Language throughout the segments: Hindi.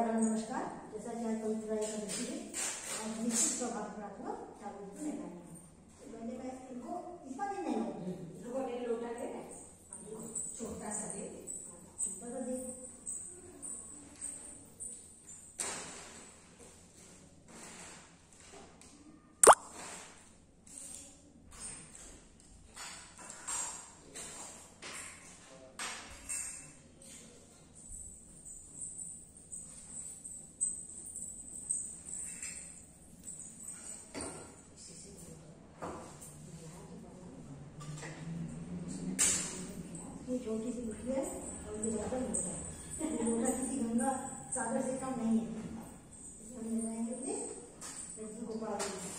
नमस्कार। जैसा कि आज पवित्र एकादशी है और निश्चित प्रभात प्रार्थना चालू करने का है। पहले मैं इनको इतना भी नहीं होगा, इनको मेरे लोटा दे छोटा सा दे बता दे। ये छोटी सी गुठली है और ये ज्यादा मोटा है। ये मोटा किसी गंगा सागर से कम नहीं है। इसमें हम ले जाएंगे अपने लड्डू गोपाल जी।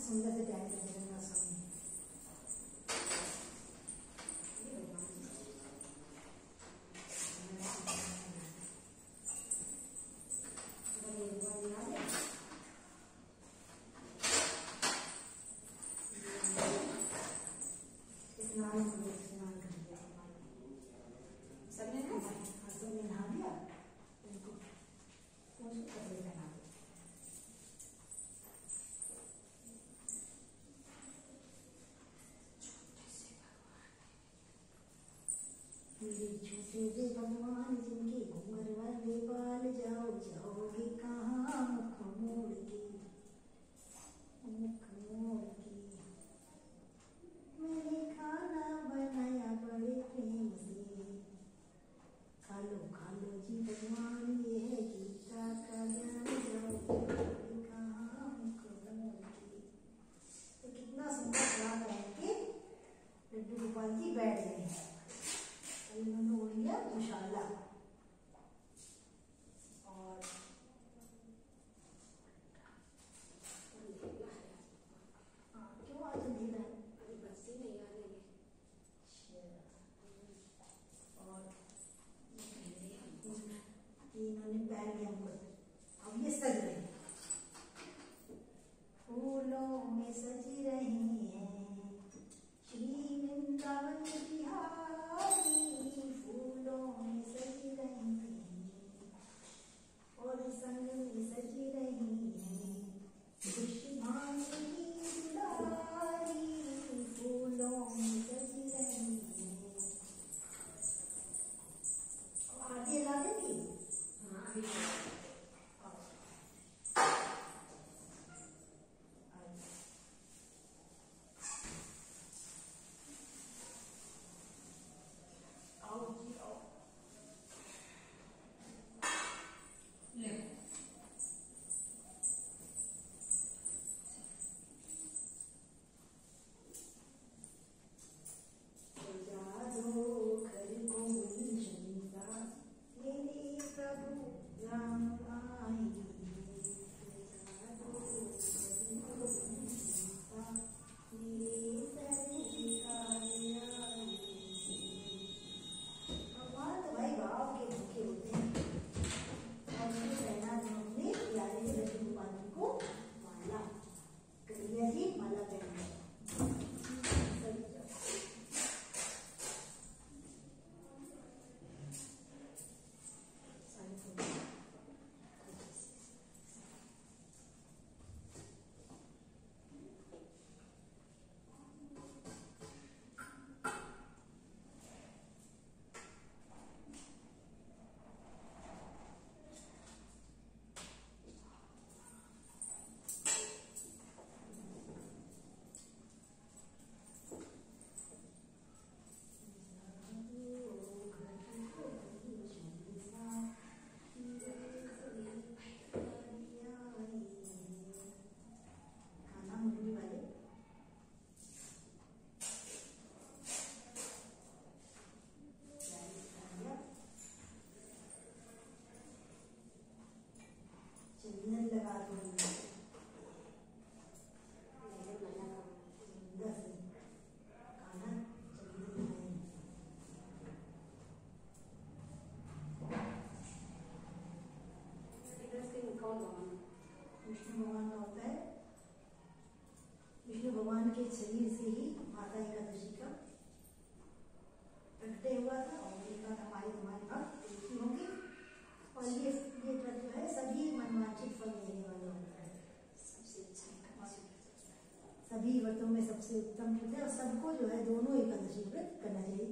सुंदर से तैयार कर देना स्वामी। सबने नहा लिया, उनको कपड़े पहना दो। छोटे से भगवान जिनके घूंघर वाले बाल, जाओ जाओगे कहाँ मुख मोड़ के, मुख मोड़ के। मैंने खाना बनाया बड़े प्रेम से, खा लो जी भगवान, ये है गीता का ज्ञान, जाओ जाओगे कहाँ मुख मोड़ के। तो कितना सुंदर सलाह बैठ के लड्डू गोपाल जी बैठ गए। इन्होंने ओढ़ लिया दुशाला और क्यों आज नहीं रहा बस ही नहीं आ रही है। और इन्होंने पहन लिया हमको। अब ये सज रहे हैं, फूलों में सजी रही है श्री वृंदावन बिहारी, फूलों में सजी रही है और संग में सजी रही है विश्वामित्री दुलारी, फूलों में सजी रही है। आगे ला देंगी। विष्णु भगवान का होता है। विष्णु भगवान के शरीर से ही माता एकादशी का प्रकटे हुआ था और ये बात हमारे भक्त देखी होंगी। और ये व्रत जो है सभी मनवांछित फल देने वाला होता है। सबसे अच्छा सभी व्रतों में सबसे उत्तम व्रत है और सबको जो है दोनों एकादशी व्रत करना चाहिए,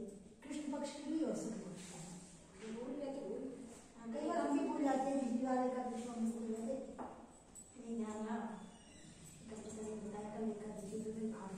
कृष्ण पक्ष की भी और शुक्ल पक्ष की। कई बार हम भी भूल जाते हैं, पिछली बार एकादशी हम भूल गए थे, नहीं ध्यान रहा। बताया कल एकादशी तो फिर भाग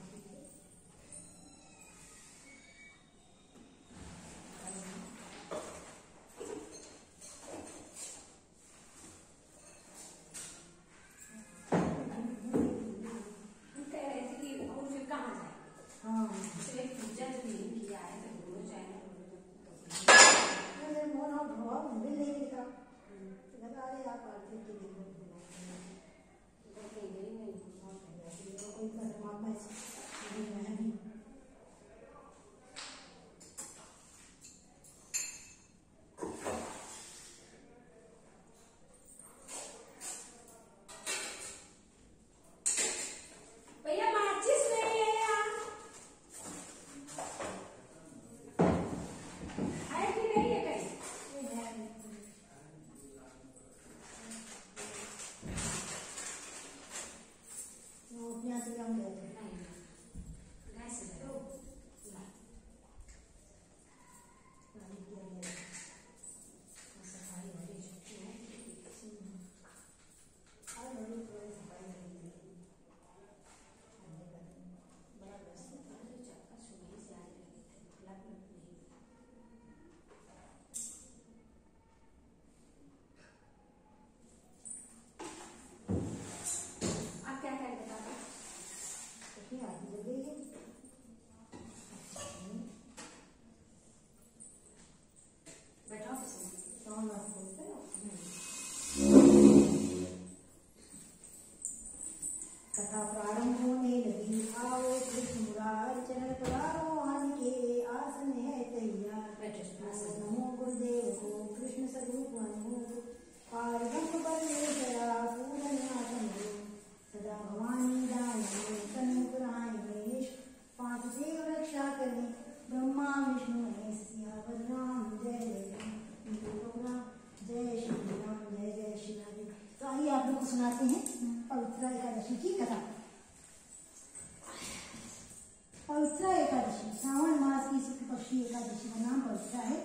सुनाते हैं पवित्रा एकादशी की कथा। पवित्रा एकादशी श्रावण मास की शुक्ल पक्ष की एकादशी का नाम पवित्रा है।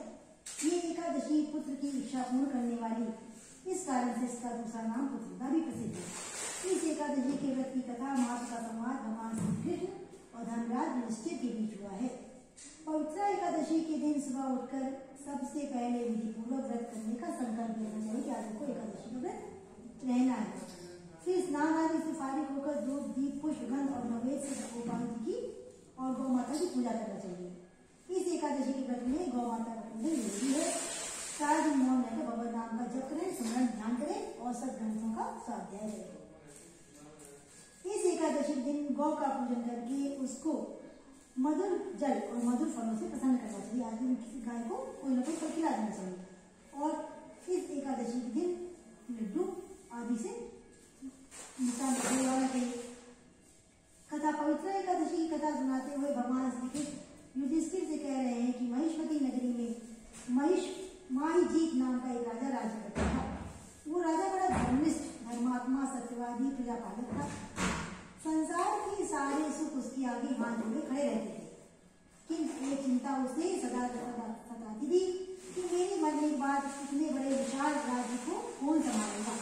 ये एकादशी पुत्र की इच्छा पूर्ण करने वाली, इस कारण से इसका दूसरा नाम पुत्रिका भी प्रसिद्ध है। इस एकादशी के व्रत की कथा मास का संवाद भगवान श्री कृष्ण और धर्मराज युधिष्ठिर के बीच हुआ है। पवित्रा एकादशी के दिन सुबह उठकर सबसे पहले विधि पूर्वक व्रत करने का संकल्प लेना चाहिए कि आज को एकादशी का व्रत रहना है। फिर स्नान आदि से फारिग होकर दूध, दीप, पुष्प, गंध और नैवेद्य से गोपाल जी की और गौ माता की पूजा करना चाहिए। इस एकादशी के व्रत में गौ माता का पूजन जरूरी है। 4 दिन मौन रहकर भगवान नाम का जप करें, स्मरण ध्यान करें और सद्ग्रंथों का स्वाध्याय करें। इस एकादशी के दिन गौ का पूजन करके उसको मधुर जल और मधुर फलों से प्रसन्न करना चाहिए। आज दिन किसी गाय को कोई न कोई फल खिला देना चाहिए। और इस एकादशी के दिन लड्डू आदि से निशान करने चाहिए। कथा पवित्र एकादशी की कथा सुनाते हुए भगवान श्री कृष्ण युधिष्ठिर से कह रहे हैं कि महिष्मती नगरी में माहिजीत नाम का एक राजा राज्य करता था। वो राजा बड़ा धर्मिष्ठ, धर्मात्मा, सत्यवादी, प्रजापालक था। संसार के सारे सुख उसके आगे हाथ जोड़े खड़े रहते थे, किंतु एक चिंता उसे सदा सताती थी कि मेरे मरने के बाद इतने बड़े विशाल राज्य को कौन संभालेगा।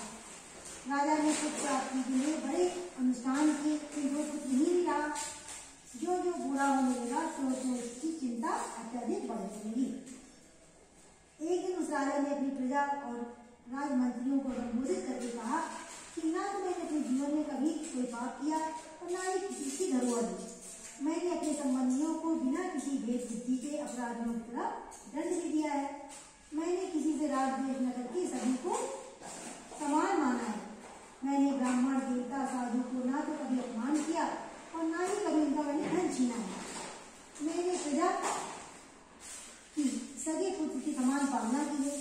राजा ने कुछ प्राप्ति के लिए बड़े अनुष्ठान किए, किंतु कुछ नहीं मिला। जो जो बुरा होने लगा तो उसकी चिंता अत्यधिक बढ़ने लगी। एक दिन उस राजा ने अपनी प्रजा और राजमंत्रियों को संबोधित करके कहा कि ना तो मैंने अपने जीवन में कभी कोई पाप किया और ना ही किसी की धरोहर दी। मैंने अपने संबंधियों को बिना किसी भेद बुद्धि के अपराधियों की तरह दंड भी दिया है। मैंने किसी से राग द्वेष न करके सभी को समान माना है। मैंने ब्राह्मण, देवता, साधु को ना तो कभी अपमान किया और ना ही कभी उनका मैंने धन छीना है। मैंने प्रजा की सगे पुत्र की समान पालना की है।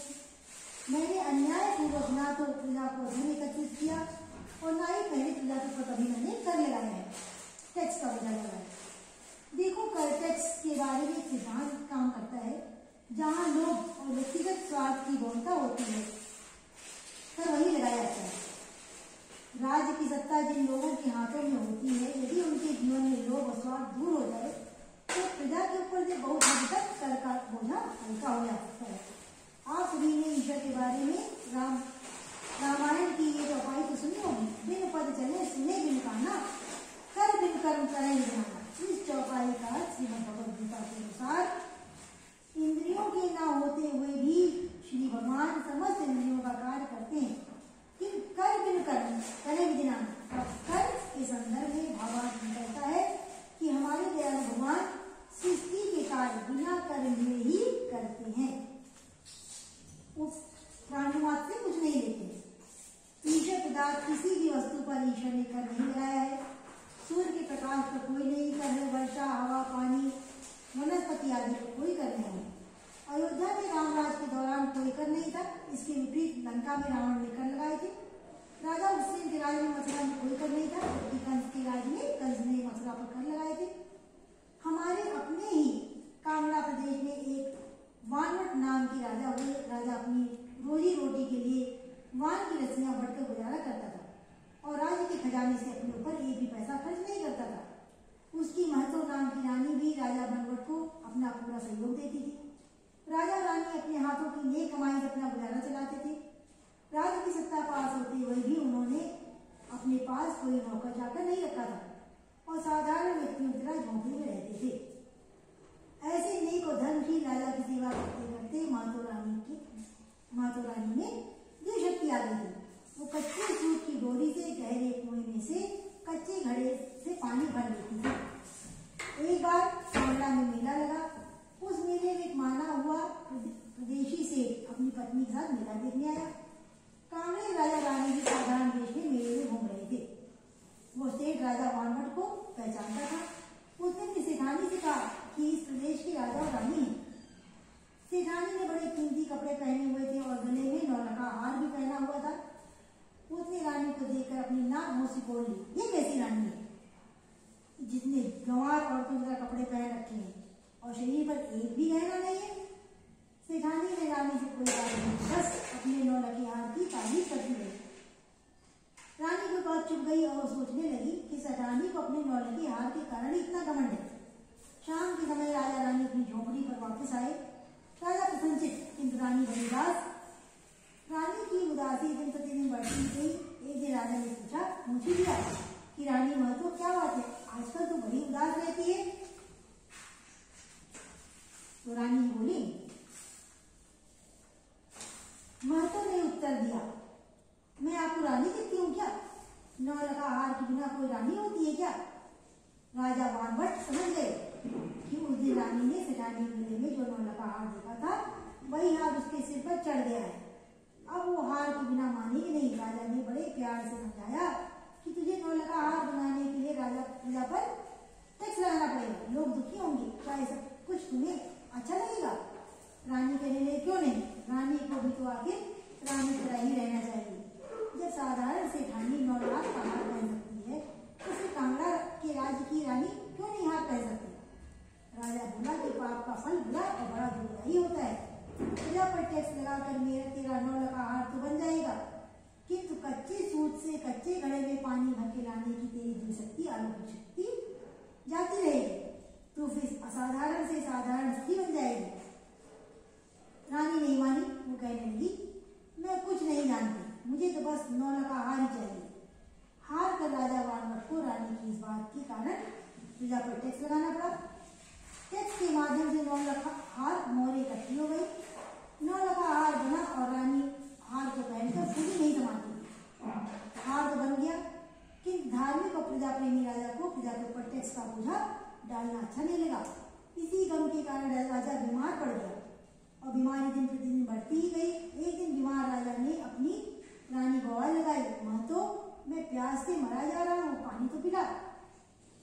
मैंने अन्याय पूर्वक न ना तो प्रजा को धन एकत्रित किया और ना ही पहले प्रजा के ऊपर कभी मैंने कर लगाया है, टैक्स का बोझा लगाया। देखो कर टैक्स के बारे में सिद्धांत काम करता है, जहाँ लोग और व्यक्तिगत स्वार्थ की गौणता होती है कर वही लगाया जाता है। राज्य की सत्ता जिन लोगों के हाथों में होती है, यदि उनके जीवन में लोभ और स्वार्थ दूर हो जाए तो प्रजा के ऊपर से बहुत हद तक कर का बोझा हल्का हो जाता है। आप सभी ने ईश्वर के बारे में रामायण की ये चौपाई तो सुनी होगी, बिन पद चले सुने बिन काना, कर बिन कर्म करे जाना। इस चौपाई का श्रीमद् भगवद गीता के अनुसार इंद्रियों के ना होते हुए भी श्री भगवान समस्त इंद्रियों का कार्य करते हैं, कि कर बिन कर्म करे विधिनाना। कर के संदर्भ में भावार्थ निकलता है कि हमारे दयालु भगवान सृष्टि के कार्य बिना कर्म हुए ही करते हैं, उस प्राणिमात्र से कुछ नहीं लेते। ईश्वर प्रदत्त किसी भी वस्तु पर ईश्वर ने कर नहीं लगाया है। सूर्य के प्रकाश पर कोई नहीं कर है, वर्षा हवा पानी वनस्पति आदि पर कोई कर नहीं है। अयोध्या में रामराज के दौरान कोई कर नहीं था, इसके विपरीत लंका में रावण ने कर लगाए थे। राजा हुसैन के राज में मथुरा में कोई कर नहीं था, जबकि कंस के राज में कंस ने मथुरा पर कर लगाए थे। हमारे अपने ही कांगड़ा प्रदेश में एक वानवट नाम के राजा हुए। राजा अपनी रोजी रोटी के लिए वान की रस्सियां बढ़कर गुजारा करता था और राज्य के खजाने से अपने ऊपर एक भी पैसा खर्च नहीं करता था। उसकी महतो नाम की रानी भी राजा बनवट को अपना पूरा सहयोग देती थी। राजा रानी अपने हाथों की नेक कमाई से अपना गुजारा चलाते थे। राज्य की सत्ता पास होते हुए भी उन्होंने अपने पास कोई नौकर चाकर नहीं रखा था और साधारण व्यक्तियों की तरह झोंपड़ी में रहते थे। ऐसे नेक और धर्मशील राजा की सेवा करते करते मातो रानी में जो शक्ति आ गई थी। वो कच्चे सूत की डोरी से गहरे कुएं में से कच्चे घड़े से पानी भर लेती थी। एक बार कांगड़ा में मेला लगा। उस मेले में एक माना हुआ प्रदेशी से अपनी पत्नी के साथ मेला देखने आया। कांगड़े राजा रानी भी साधारण देश में मेले में घूम रहे थे। वो सेठ राजा वानवट को पहचानता था। उसने अपनी सेठानी से कहा कि इस प्रदेश के राजा और रानी हैं। सेठानी ने बड़े कीमती कपड़े पहने हुए थे और गले में नौलखा हार भी पहना हुआ था। उसने रानी को देखकर अपनी नाक मुंह सिकोड़ ली। ये कैसी रानी है जिसने गंवार औरतों की तरह कपड़े पहन रखे हैं और शरीर पर एक भी गहना नहीं है? सेठानी ने रानी से कोई बात नहीं, बस अपने नौलखे हार की तारीफ करती रही। रानी को बात चुप गई और सोचने लगी कि सेठानी को अपने नौलखे हार के कारण इतना घमंड है। शाम के समय राजा रानी अपनी झोपड़ी पर वापस आए। राजा प्रसन्नचित्त, किंतु रानी बड़ी उदास। रानी की उदासी दिन प्रतिदिन बढ़ती गई। एक दिन राजा ने पूछा, पूछ ही दिया कि रानी महतो क्या बात है, आजकल तो बड़ी उदास रहती है। तो रानी बोली, महतो ने उत्तर दिया, मैं आपको रानी कहती हूँ क्या? नौलखा हार के बिना कोई रानी होती है क्या? राजा वानवट समझ गए कि उस दिन रानी ने सेठानी मेले में जो नौलखा हार देखा था वही हार उसके सिर पर चढ़ गया है। अब वो हार के बिना मानेगी नहीं। राजा ने बड़े प्यार से समझाया कि तुझे नौलखा हार बनाने के लिए प्रजा पर टैक्स लगाना पड़ेगा, लोग दुखी होंगे, क्या ये सब कुछ तुम्हें अच्छा लगेगा? रानी कहने लगी, क्यों नहीं, रानी को भी तो आखिर रानी तरह ही रहना चाहिए। जब साधारण सेठानी 9 लाख का हार पहन सकती है तो फिर कांगड़ा के राज्य की रानी क्यों नहीं हार पहन सकती? राजा बोला कि पाप का फल बुरा और बड़ा दुर्गुणाही होता है। प्रजा पर टैक्स लगाकर तेरा 9 लाख हार तो बन जाएगा, किंतु कच्चे सूत से कच्चे घड़े में पानी भर के लाने की तेरी दिल शक्ति, अलौकिक शक्ति जाती रहेगी, तो फिर असाधारण से साधारण स्थिति बन जाएगी। रानी नहीं मानी। वो कहने लगी, मैं कुछ नहीं जानती, मुझे तो बस 9 लाख हार ही चाहिए। हार कर राजा वानवट को रानी की इस बात के कारण प्रजा पर टैक्स लगाना पड़ा। टैक्स के माध्यम से 9 लाख हार मोहरे इकट्ठी हो गई। 9 लाख हार बना और रानी हार को पहनकर पूरी नहीं समाती। हार तो बन गया, किंतु धार्मिक और प्रजा प्रेमी राजा को प्रजा के ऊपर टैक्स का बोझा डालना अच्छा नहीं लगा। इसी गम के कारण राजा बीमार पड़ गया और बीमारी दिन प्रतिदिन बढ़ती ही गई। एक दिन बीमार राजा ने अपनी रानी को आवाज लगाई, महतो मैं प्यास से मरा जा रहा हूँ, पानी तो पिला।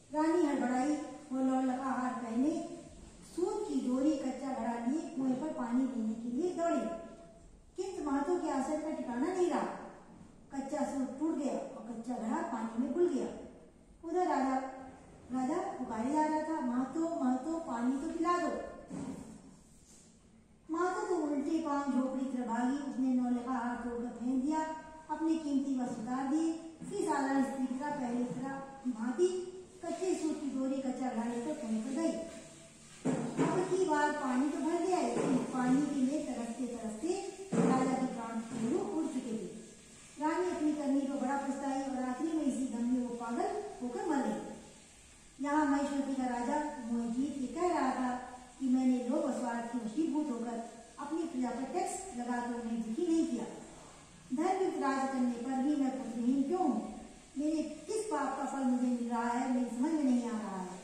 रानी हड़बड़ाई और 9 लाख हार पहने सूत की डोरी कच्चा घड़ा लिए कुएं पर पानी लेने के लिए दौड़ी, किंतु महतो के असर का ठिकाना नहीं रहा। राजा पुकारे जा रहा था, महतो पानी तो पिला दो। महतो तो उल्टे पांव झोपड़ी तरफ भागी। उसने नौलखा हाथ तोड़कर फेंक दिया, अपने कीमती वस्त्र उतार दिए। फिर साधारण स्त्री की तरह पहले की तरह भांति कच्चे सूत की डोरी कच्चा घड़ा लेकर कहीं पर गई। अब की बार पानी तो भर गया, लेकिन पानी के लिए तरसते तरसते राजा के प्राण उड़ चुके थे। रानी अपनी करनी को बड़ा पछताई और आखिरी में इसी दम में वो पागल होकर मर गई। यहाँ महिष्मती का राजा मोहजीत ये कह रहा था कि मैंने लोभ और स्वार्थ की वशीभूत होकर अपनी प्रजा पर टैक्स लगाकर उन्हें दुखी नहीं किया। धर्मयुक्त राज करने पर भी मैं पुत्रहीन क्यों हूँ? मेरे किस पाप का फल मुझे मिल रहा है, मेरी समझ में नहीं आ रहा है।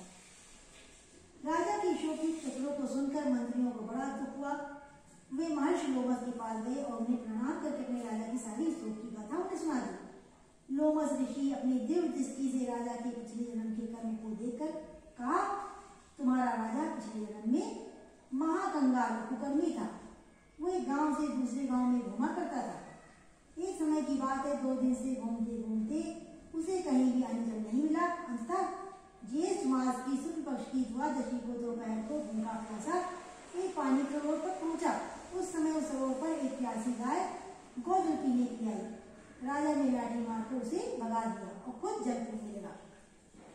राजा की शोकित चक्रों को सुनकर मंत्रियों को बड़ा दुख हुआ। वे महर्षि लोमस के पास गए और उन्हें प्रणाम करके अपने राजा की सारी शोक की कथा उन्हें सुना दी। लोमस ऋषि अपनी दिव्य दृष्टि से राजा के पिछले जन्म के कर्म को देखकर कहा, तुम्हारा राजा पिछले जन्म में महाकंगाल कुकर्मी था। वो एक गांव से दूसरे गांव में घूमा करता था। एक समय की बात है, 2 दिन से घूमते घूमते उसे कहीं भी अन्न नहीं मिला। अंततः ज्येष्ठ मास की शुक्ल पक्ष की द्वादशी को दोपहर को भूखा प्यासा एक पानी सरोवर पर पहुंचा। उस समय उस सरोवर पर एक प्यासी गाय गोजल पीने के लिए आई। राजा ने लाठी मारकर उसे भगा दिया और खुद जल पीने लगा।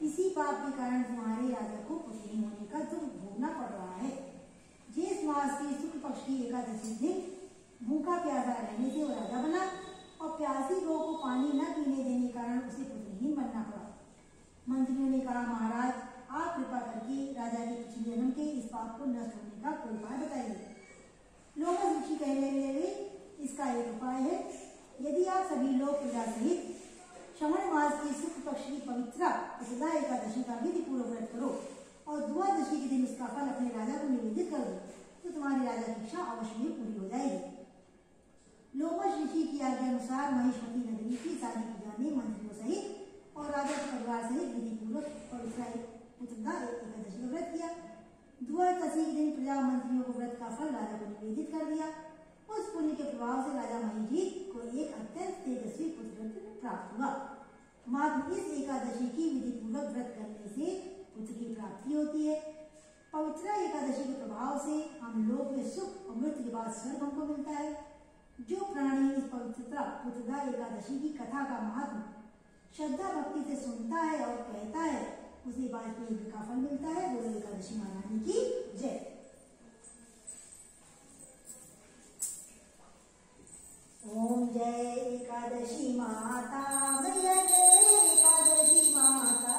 इसी पाप के कारण तुम्हारे राजा को पुत्रहीन होने का दुख भोगना पड़ रहा है। ज्येष्ठ मास की शुक्ल पक्ष की एकादशी दिन भूखा प्यासा रहने से वो राजा बना और प्यासी गौ को पानी न पीने देने के कारण उसे पुत्रहीन बनना पड़ा। मंत्रियों ने कहा, महाराज आप कृपा करके राजा के पिछले जन्म के इस पाप को नष्ट होने का कोई उपाय बताइए। लोमस ऋषि कहने लगे, इसका एक उपाय है। यदि आप सभी लोग प्रजा सहित श्रवण मास की शुक्ल पक्ष की पवित्र सदा एकादशी का विधि पूर्वक व्रत करो और द्वादशी के दिन उसका फल अपने राजा को निवेदित कर दो, तो तुम्हारी राजा की इच्छा अवश्य ही पूरी हो जाएगी। लोमस ऋषि की आज्ञा अनुसार महिष्मती नगरी की सारी प्रजा ने मंत्रियों सहित और राजा के परिवार सहित विधि पूर्वक पवित्र एकादशी का व्रत किया। द्वादशी के दिन प्रजा मंत्रियों को व्रत का फल राजा को निवेदित कर दिया। उस पुण्य के प्रभाव से राजा महिजीत को एक अत्यंत तेजस्वी पुत्र प्राप्त हुआ। मात्र इस एकादशी की विधि पूर्वक व्रत करने से पुत्र की प्राप्ति होती है। पवित्र एकादशी के प्रभाव से हम लोग में सुख और मृत्यु के बाद स्वर्ग हमको मिलता है। जो प्राणी इस पवित्रता पुत्रदा एकादशी की कथा का महत्व श्रद्धा भक्ति से सुनता है और कहता है, उसे वाजपेयी यज्ञ का फल मिलता है। बोलो एकादशी महारानी की जय। ओम जय एकादशी माता, मैया जय एकादशी माता।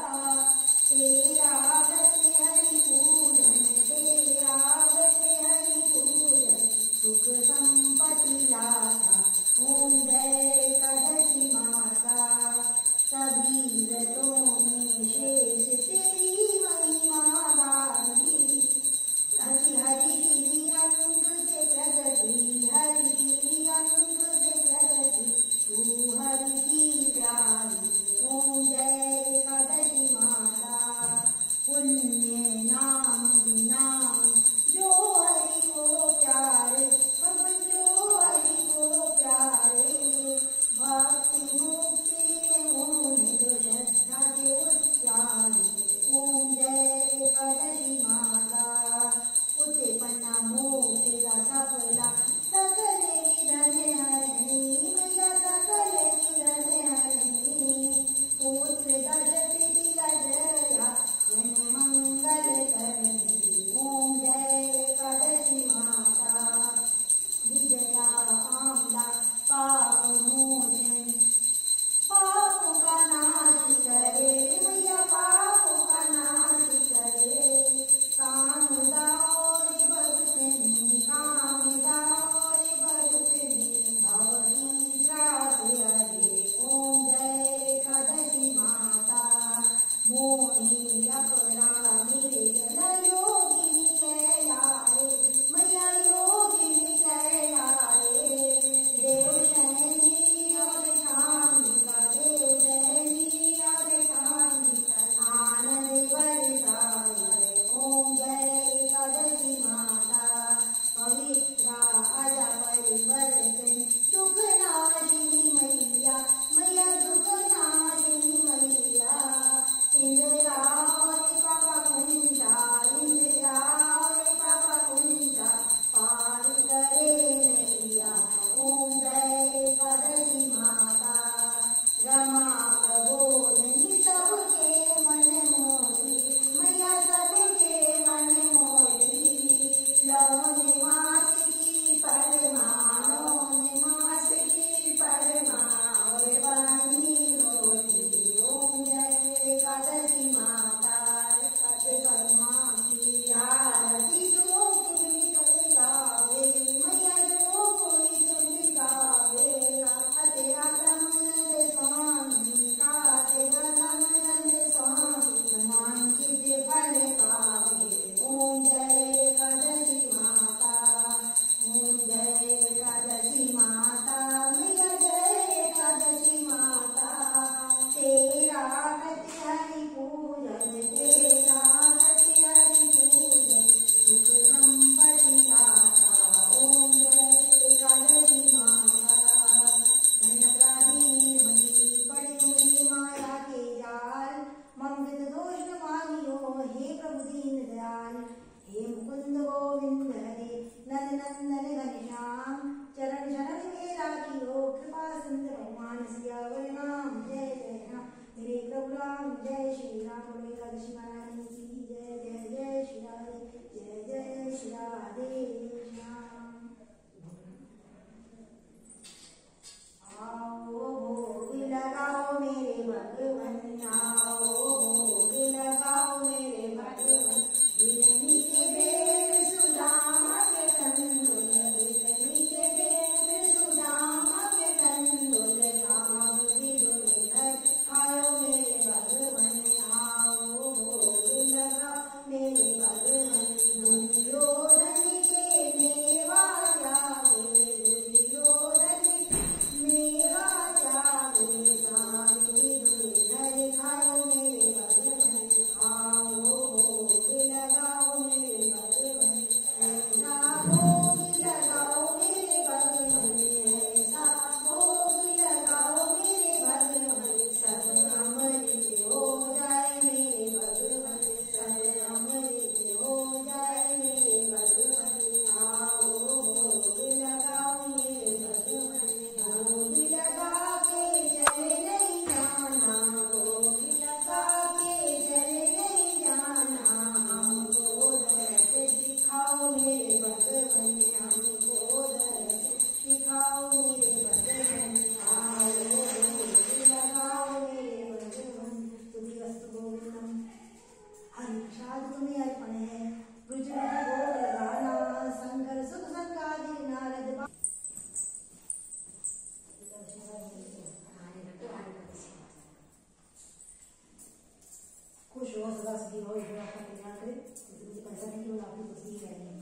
तेरा व्रत हरि पूजन, तेरा व्रत हरि पूजन, सुख संपत्ति लाता। ओम जय एकादशी माता, सभी व्रतों में शेष तेरी महिमा भारी। दयाल हे मुकुंद गोविंद हरे नंद नंदन घनश्याम चरण शरण में राखियो कृपा सिंधु भगवान सियावर राम जय जय राम मेरे प्रभु राम जय श्री राम बोले लक्ष्मी महारानी की जय जय जय श्री राधे जय जय श्री राधे श्याम। आओ भोग लगाओ मेरे भगवन आओ भोग लगाओ मेरे भगवन विलनी के वेद सुदामा के कंदुल विलनी के वेद सुदामा के कंदुल काम विदुर घर खाओ मेरे भगवन आओ भोग लगाओ मेरे भगवन दुर्योधन के मेवा त्यागे दुर्योधन मेरा त्यागे सारे दुर्धर खाओ मेरे भगवन आओ भोग लगाओ मेरे भगवन ऐसा भोग लगाओ मेरे भगवन ऐसा भोग लगाओ मेरे भगवन सब अमृत हो जाए मेरे भगवन सब अमृत हो जाए मेरे भगवन आओ भोग लगाओ मेरे भगवन भोग लगा के चले नहीं जाना भोग लगा के चले नहीं जाना हमको दर्द दिखाओ मेरे भगवन हमको दर्द दिखाओ मेरे भगवन आओ भोग लगाओ मेरे भगवन तुझी गोविंदम हरि प्रसाद तुम्हें अर्पण है ब्रज में भोग लगाना शंकर सुख संगादि नारद खुश हो सदा सुखी हो ईश्वर आपका कल्याण करे। मुझे पैसा नहीं कि आपकी कुछ नहीं करेंगे।